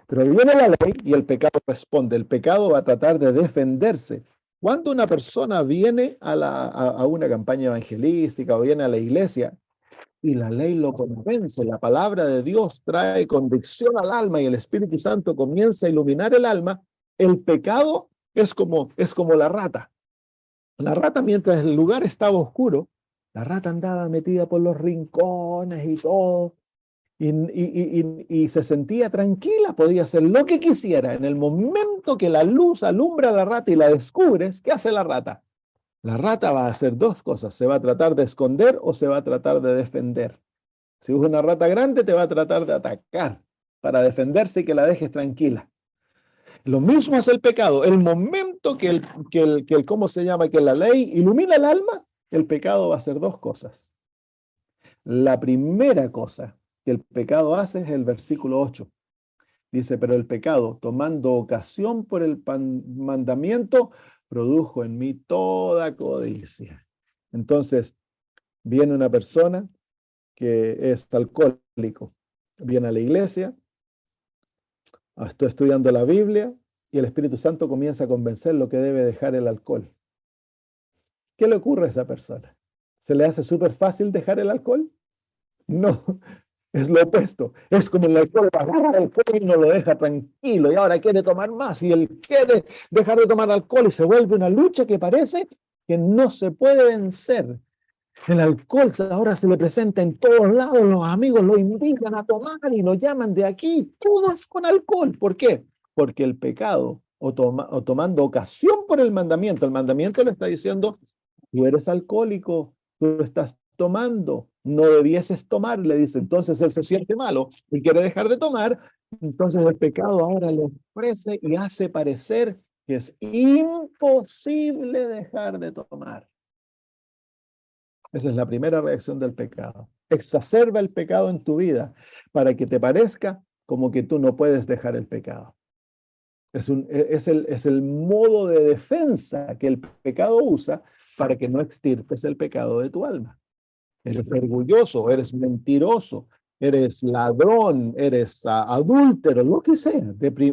Pero viene la ley y el pecado responde. El pecado va a tratar de defenderse. Cuando una persona viene a una campaña evangelística o viene a la iglesia y la ley lo convence, la palabra de Dios trae convicción al alma y el Espíritu Santo comienza a iluminar el alma, el pecado es como la rata. La rata, mientras el lugar estaba oscuro, la rata andaba metida por los rincones y todo, y se sentía tranquila, podía hacer lo que quisiera. En el momento que la luz alumbra a la rata y la descubres, ¿qué hace la rata? La rata va a hacer dos cosas, se va a tratar de esconder o se va a tratar de defender. Si es una rata grande, te va a tratar de atacar para defenderse y que la dejes tranquila. Lo mismo es el pecado. El momento que ¿cómo se llama? Que la ley ilumina el alma, el pecado va a hacer dos cosas. La primera cosa que el pecado hace es el versículo 8. Dice, pero el pecado, tomando ocasión por el mandamiento, produjo en mí toda codicia. Entonces, viene una persona que es alcohólico, viene a la iglesia, estoy estudiando la Biblia y el Espíritu Santo comienza a convencerlo que debe dejar el alcohol. ¿Qué le ocurre a esa persona? ¿Se le hace súper fácil dejar el alcohol? No, es lo opuesto. Es como el alcohol agarra el alcohol y no lo deja tranquilo y ahora quiere tomar más y él quiere dejar de tomar alcohol y se vuelve una lucha que parece que no se puede vencer. El alcohol ahora se le presenta en todos lados, los amigos lo invitan a tomar y lo llaman de aquí, todos con alcohol. ¿Por qué? Porque el pecado, o tomando ocasión por el mandamiento le está diciendo, tú eres alcohólico, tú estás tomando, no debieses tomar, le dice, entonces él se siente malo y quiere dejar de tomar, entonces el pecado ahora le ofrece y hace parecer que es imposible dejar de tomar. Esa es la primera reacción del pecado. Exacerba el pecado en tu vida para que te parezca como que tú no puedes dejar el pecado. Es el modo de defensa que el pecado usa para que no extirpes el pecado de tu alma. Eres orgulloso, eres mentiroso, eres ladrón, eres adúltero, lo que sea.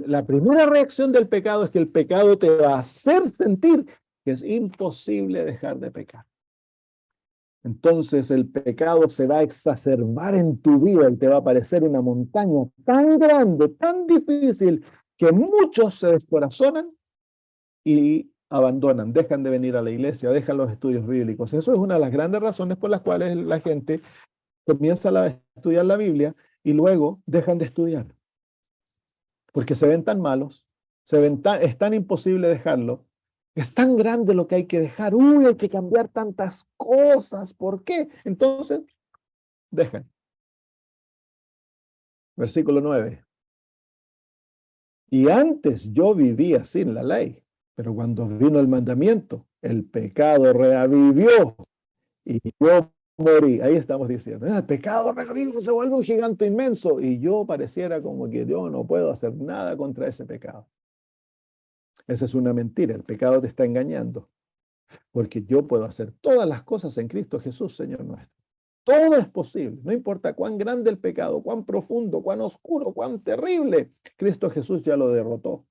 La primera reacción del pecado es que el pecado te va a hacer sentir que es imposible dejar de pecar. Entonces el pecado se va a exacerbar en tu vida y te va a parecer una montaña tan grande, tan difícil, que muchos se descorazonan y abandonan, dejan de venir a la iglesia, dejan los estudios bíblicos. Eso es una de las grandes razones por las cuales la gente comienza a estudiar la Biblia y luego dejan de estudiar, porque se ven tan malos, es tan imposible dejarlo, es tan grande lo que hay que dejar, hay que cambiar tantas cosas, ¿por qué? Entonces, dejan. Versículo 9. Y antes yo vivía sin la ley, pero cuando vino el mandamiento, el pecado reavivió y yo morí. Ahí estamos diciendo, el pecado reaviva, se vuelve un gigante inmenso y yo pareciera como que yo no puedo hacer nada contra ese pecado. Esa es una mentira, el pecado te está engañando, porque yo puedo hacer todas las cosas en Cristo Jesús, Señor nuestro. Todo es posible, no importa cuán grande el pecado, cuán profundo, cuán oscuro, cuán terrible, Cristo Jesús ya lo derrotó.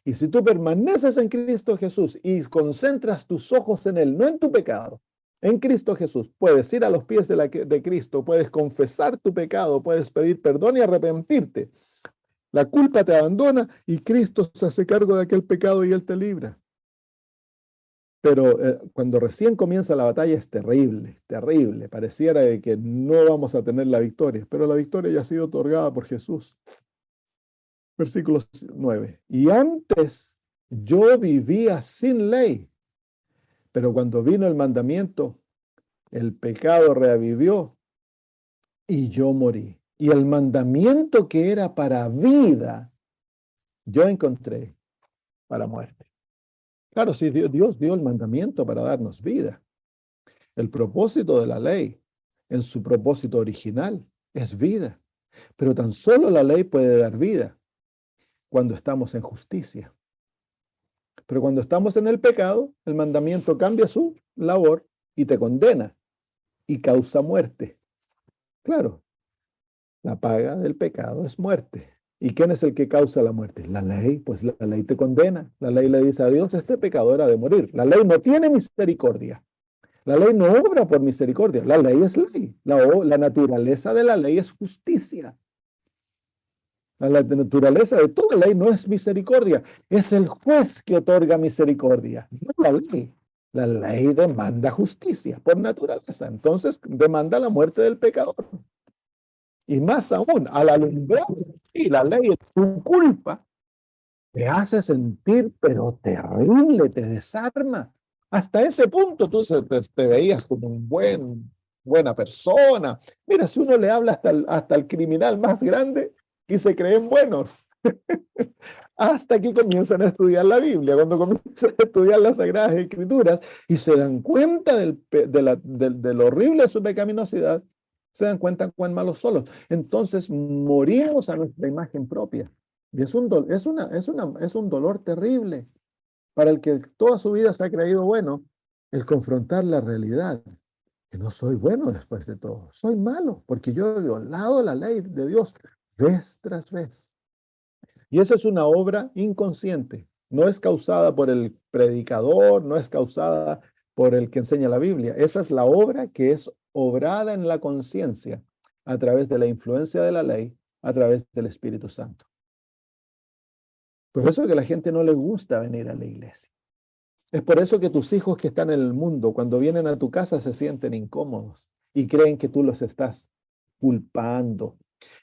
Y si tú permaneces en Cristo Jesús y concentras tus ojos en Él, no en tu pecado, en Cristo Jesús, puedes ir a los pies de Cristo, puedes confesar tu pecado, puedes pedir perdón y arrepentirte. La culpa te abandona y Cristo se hace cargo de aquel pecado y Él te libra. Pero cuando recién comienza la batalla es terrible, terrible. Pareciera de que no vamos a tener la victoria, pero la victoria ya ha sido otorgada por Jesús. Versículo 9. Y antes yo vivía sin ley, pero cuando vino el mandamiento, el pecado reavivió y yo morí. Y el mandamiento que era para vida, yo encontré para muerte. Claro, sí, Dios dio el mandamiento para darnos vida. El propósito de la ley, en su propósito original, es vida. Pero tan solo la ley puede dar vida cuando estamos en justicia. Pero cuando estamos en el pecado, el mandamiento cambia su labor y te condena y causa muerte. Claro, la paga del pecado es muerte. ¿Y quién es el que causa la muerte? La ley, pues la ley te condena. La ley le dice a Dios, este pecador ha de morir. La ley no tiene misericordia. La ley no obra por misericordia, la ley es ley. La naturaleza de la ley es justicia. La naturaleza de toda ley no es misericordia, es el juez que otorga misericordia, no la ley. La ley demanda justicia por naturaleza, entonces demanda la muerte del pecador. Y más aún, al alumbrar y la ley es tu culpa, te hace sentir, pero terrible, te desarma. Hasta ese punto tú te veías como buena persona. Mira, si uno le habla hasta el criminal más grande y se creen buenos, hasta que comienzan a estudiar la Biblia, cuando comienzan a estudiar las Sagradas Escrituras y se dan cuenta de lo horrible de su pecaminosidad, se dan cuenta cuán malos son. Entonces morimos a nuestra imagen propia. Y es un dolor terrible para el que toda su vida se ha creído bueno, el confrontar la realidad, que no soy bueno después de todo, soy malo, porque yo he violado la ley de Dios vez tras vez. Y esa es una obra inconsciente, no es causada por el predicador, no es causada por el que enseña la Biblia, esa es la obra que es obrada en la conciencia a través de la influencia de la ley, a través del Espíritu Santo. Por eso es que a la gente no le gusta venir a la iglesia. Es por eso que tus hijos que están en el mundo, cuando vienen a tu casa, se sienten incómodos y creen que tú los estás culpando,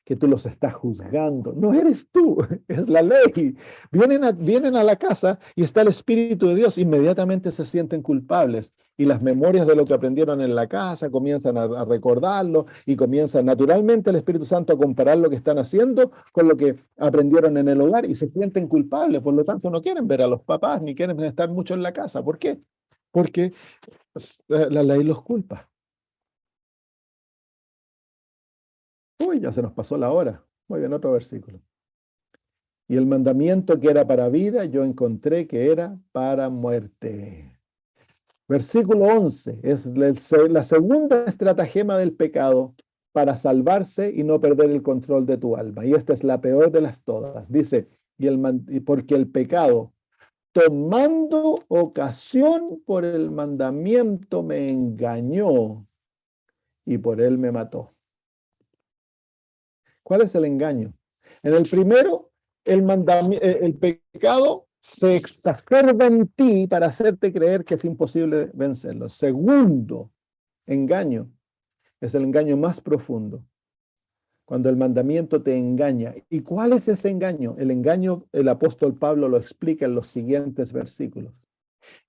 que tú los estás juzgando. No eres tú, es la ley. Vienen a la casa y está el Espíritu de Dios, inmediatamente se sienten culpables y las memorias de lo que aprendieron en la casa comienzan a recordarlo y comienzan naturalmente el Espíritu Santo a comparar lo que están haciendo con lo que aprendieron en el hogar y se sienten culpables, por lo tanto no quieren ver a los papás ni quieren estar mucho en la casa. ¿Por qué? Porque la ley los culpa. Uy, ya se nos pasó la hora. Muy bien, otro versículo. Y el mandamiento que era para vida, yo encontré que era para muerte. Versículo 11 es la segunda estratagema del pecado para salvarse y no perder el control de tu alma. Y esta es la peor de las todas. Dice, porque el pecado, tomando ocasión por el mandamiento, me engañó y por él me mató. ¿Cuál es el engaño? En el primero, el pecado se exacerba en ti para hacerte creer que es imposible vencerlo. Segundo engaño es el engaño más profundo, cuando el mandamiento te engaña. ¿Y cuál es ese engaño? El engaño, el apóstol Pablo lo explica en los siguientes versículos.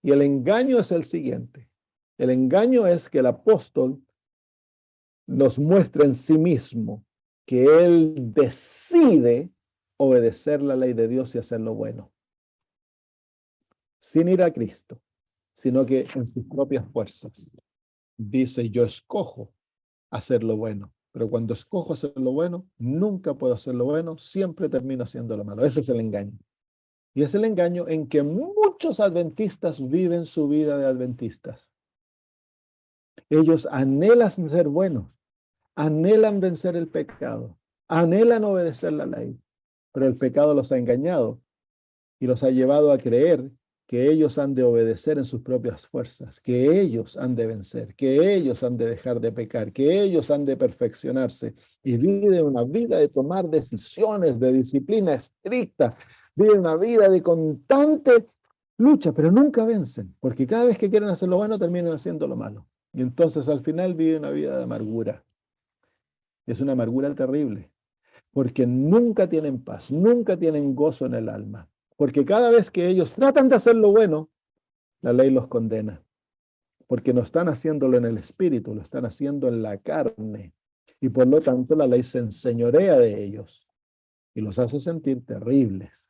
Y el engaño es el siguiente. El engaño es que el apóstol nos muestra en sí mismo que él decide obedecer la ley de Dios y hacer lo bueno, sin ir a Cristo, sino que en sus propias fuerzas. Dice, yo escojo hacer lo bueno, pero cuando escojo hacer lo bueno, nunca puedo hacer lo bueno, siempre termino haciendo lo malo. Ese es el engaño. Y es el engaño en que muchos adventistas viven su vida de adventistas. Ellos anhelan ser buenos, anhelan vencer el pecado, anhelan obedecer la ley, pero el pecado los ha engañado y los ha llevado a creer que ellos han de obedecer en sus propias fuerzas, que ellos han de vencer, que ellos han de dejar de pecar, que ellos han de perfeccionarse y viven una vida de tomar decisiones, de disciplina estricta, viven una vida de constante lucha, pero nunca vencen, porque cada vez que quieren hacer lo bueno terminan haciendo lo malo. Y entonces al final viven una vida de amargura. Es una amargura terrible, porque nunca tienen paz, nunca tienen gozo en el alma, porque cada vez que ellos tratan de hacer lo bueno, la ley los condena, porque no están haciéndolo en el espíritu, lo están haciendo en la carne, y por lo tanto la ley se enseñorea de ellos y los hace sentir terribles.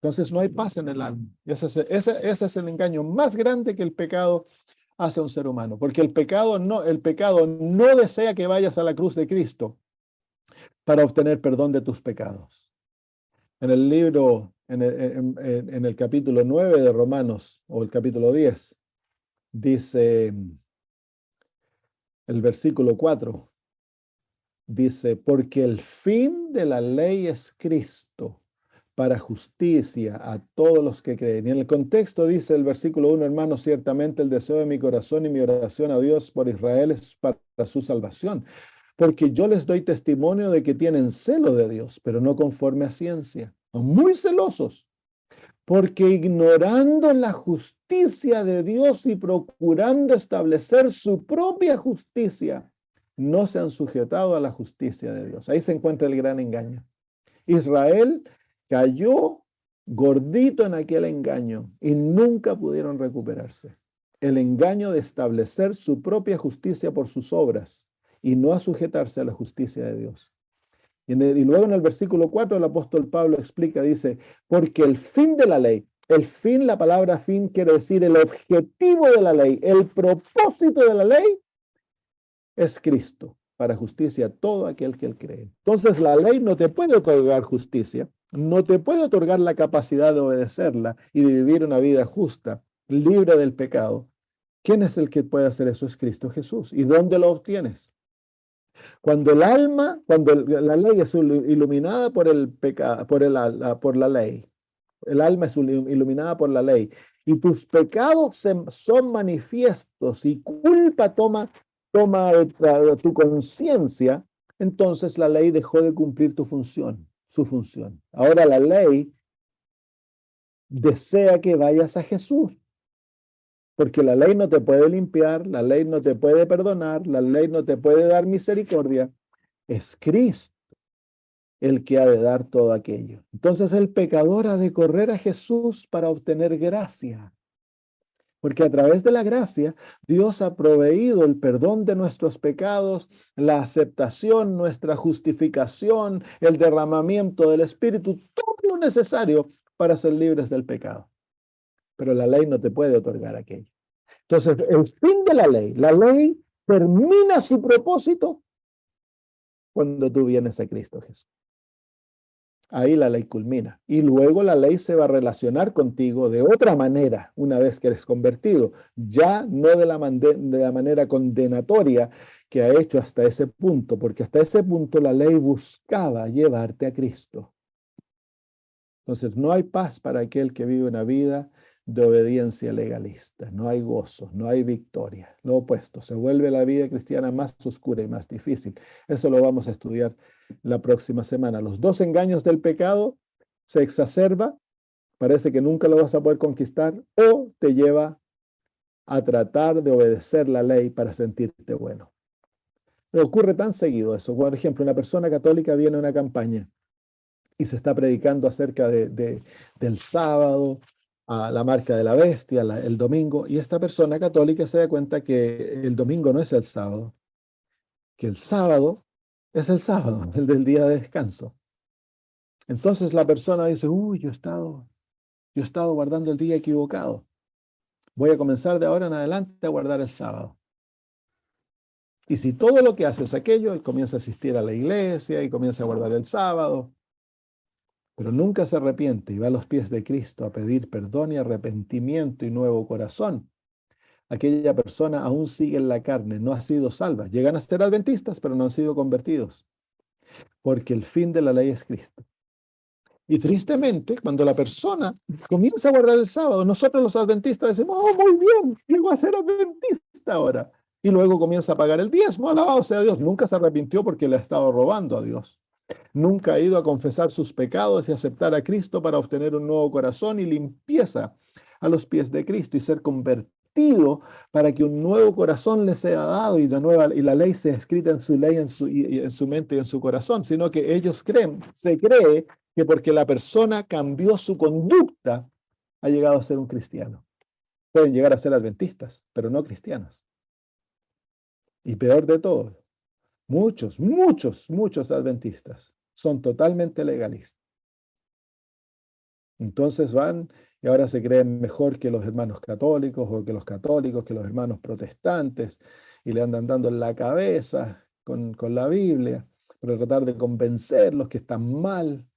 Entonces no hay paz en el alma. Ese es el engaño más grande que el pecado hace a un ser humano, porque el pecado no desea que vayas a la cruz de Cristo para obtener perdón de tus pecados. En el libro, en el capítulo 9 de Romanos, o el capítulo 10, dice el versículo 4, dice, porque el fin de la ley es Cristo, para justicia a todos los que creen. Y en el contexto dice el versículo 1, hermanos, ciertamente el deseo de mi corazón y mi oración a Dios por Israel es para su salvación, porque yo les doy testimonio de que tienen celo de Dios, pero no conforme a ciencia. Son muy celosos, porque ignorando la justicia de Dios y procurando establecer su propia justicia, no se han sujetado a la justicia de Dios. Ahí se encuentra el gran engaño. Israel cayó gordito en aquel engaño y nunca pudieron recuperarse. El engaño de establecer su propia justicia por sus obras y no a sujetarse a la justicia de Dios. Y luego en el versículo 4 el apóstol Pablo explica, dice, porque el fin de la ley, el fin, la palabra fin quiere decir el objetivo de la ley, el propósito de la ley es Cristo, para justicia a todo aquel que él cree. Entonces la ley no te puede otorgar justicia, no te puede otorgar la capacidad de obedecerla y de vivir una vida justa, libre del pecado. ¿Quién es el que puede hacer eso? Es Cristo Jesús. ¿Y dónde lo obtienes? Cuando el alma, cuando la ley es iluminada por el pecado, por la ley, el alma es iluminada por la ley y tus pecados son manifiestos y culpa toma tu conciencia, entonces la ley dejó de cumplir su función. Ahora la ley desea que vayas a Jesús, porque la ley no te puede limpiar, la ley no te puede perdonar, la ley no te puede dar misericordia. Es Cristo el que ha de dar todo aquello. Entonces el pecador ha de correr a Jesús para obtener gracia. Porque a través de la gracia, Dios ha proveído el perdón de nuestros pecados, la aceptación, nuestra justificación, el derramamiento del Espíritu, todo lo necesario para ser libres del pecado. Pero la ley no te puede otorgar aquello. Entonces, el fin de la ley termina su propósito cuando tú vienes a Cristo Jesús. Ahí la ley culmina. Y luego la ley se va a relacionar contigo de otra manera una vez que eres convertido. Ya no de la manera condenatoria que ha hecho hasta ese punto, porque hasta ese punto la ley buscaba llevarte a Cristo. Entonces no hay paz para aquel que vive una vida de obediencia legalista. No hay gozo, no hay victoria. Lo opuesto, se vuelve la vida cristiana más oscura y más difícil. Eso lo vamos a estudiar la próxima semana. Los dos engaños del pecado se exacerba parece que nunca lo vas a poder conquistar, o te lleva a tratar de obedecer la ley para sentirte bueno. Me ocurre tan seguido eso. Por ejemplo, una persona católica viene a una campaña y se está predicando acerca del sábado, a la marca de la bestia, el domingo, y esta persona católica se da cuenta que el domingo no es el sábado, que el sábado es el sábado, el del día de descanso. Entonces la persona dice, uy, yo he estado guardando el día equivocado. Voy a comenzar de ahora en adelante a guardar el sábado. Y si todo lo que hace es aquello, él comienza a asistir a la iglesia y comienza a guardar el sábado, pero nunca se arrepiente y va a los pies de Cristo a pedir perdón y arrepentimiento y nuevo corazón. Aquella persona aún sigue en la carne, no ha sido salva. Llegan a ser adventistas, pero no han sido convertidos, porque el fin de la ley es Cristo. Y tristemente, cuando la persona comienza a guardar el sábado, nosotros los adventistas decimos, oh, muy bien, llegó a ser adventista ahora. Y luego comienza a pagar el diezmo, alabado sea Dios. Nunca se arrepintió porque le ha estado robando a Dios. Nunca ha ido a confesar sus pecados y aceptar a Cristo para obtener un nuevo corazón y limpieza a los pies de Cristo y ser convertido para que un nuevo corazón le sea dado y la ley sea escrita en su ley, en su mente y en su corazón, sino que ellos se cree que porque la persona cambió su conducta, ha llegado a ser un cristiano. Pueden llegar a ser adventistas, pero no cristianos. Y peor de todo, muchos adventistas son totalmente legalistas. Entonces van y ahora se creen mejor que los hermanos católicos o que los católicos, que los hermanos protestantes, y le andan dando en la cabeza con la Biblia para tratar de convencerlos que están mal.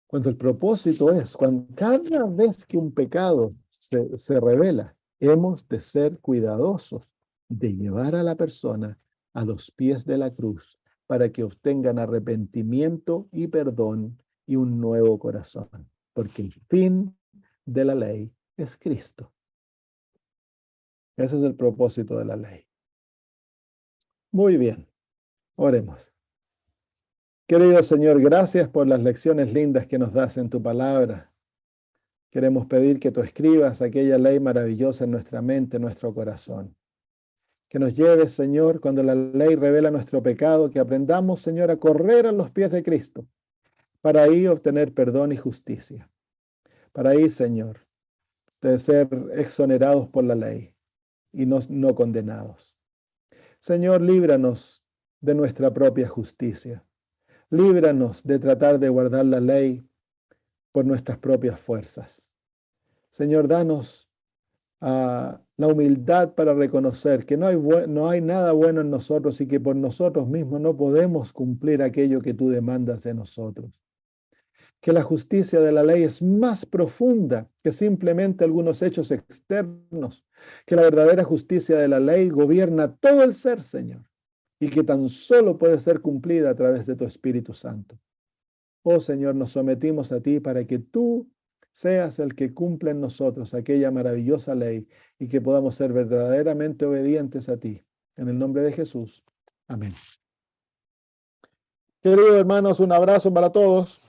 Cuando el propósito es, cuando cada vez que un pecado se revela, hemos de ser cuidadosos de llevar a la persona a los pies de la cruz para que obtengan arrepentimiento y perdón y un nuevo corazón, porque el fin de la ley es Cristo. Ese es el propósito de la ley. Muy bien, oremos. Querido Señor, gracias por las lecciones lindas que nos das en tu palabra. Queremos pedir que tú escribas aquella ley maravillosa en nuestra mente, en nuestro corazón. Que nos lleves, Señor, cuando la ley revela nuestro pecado, que aprendamos, Señor, a correr a los pies de Cristo, para ahí obtener perdón y justicia. Para ahí, Señor, de ser exonerados por la ley y no condenados. Señor, líbranos de nuestra propia justicia. Líbranos de tratar de guardar la ley por nuestras propias fuerzas. Señor, danos la humildad para reconocer que no hay nada bueno en nosotros y que por nosotros mismos no podemos cumplir aquello que tú demandas de nosotros. Que la justicia de la ley es más profunda que simplemente algunos hechos externos, que la verdadera justicia de la ley gobierna todo el ser, Señor, y que tan solo puede ser cumplida a través de tu Espíritu Santo. Oh Señor, nos sometimos a ti para que tú seas el que cumple en nosotros aquella maravillosa ley y que podamos ser verdaderamente obedientes a ti. En el nombre de Jesús. Amén. Queridos hermanos, un abrazo para todos.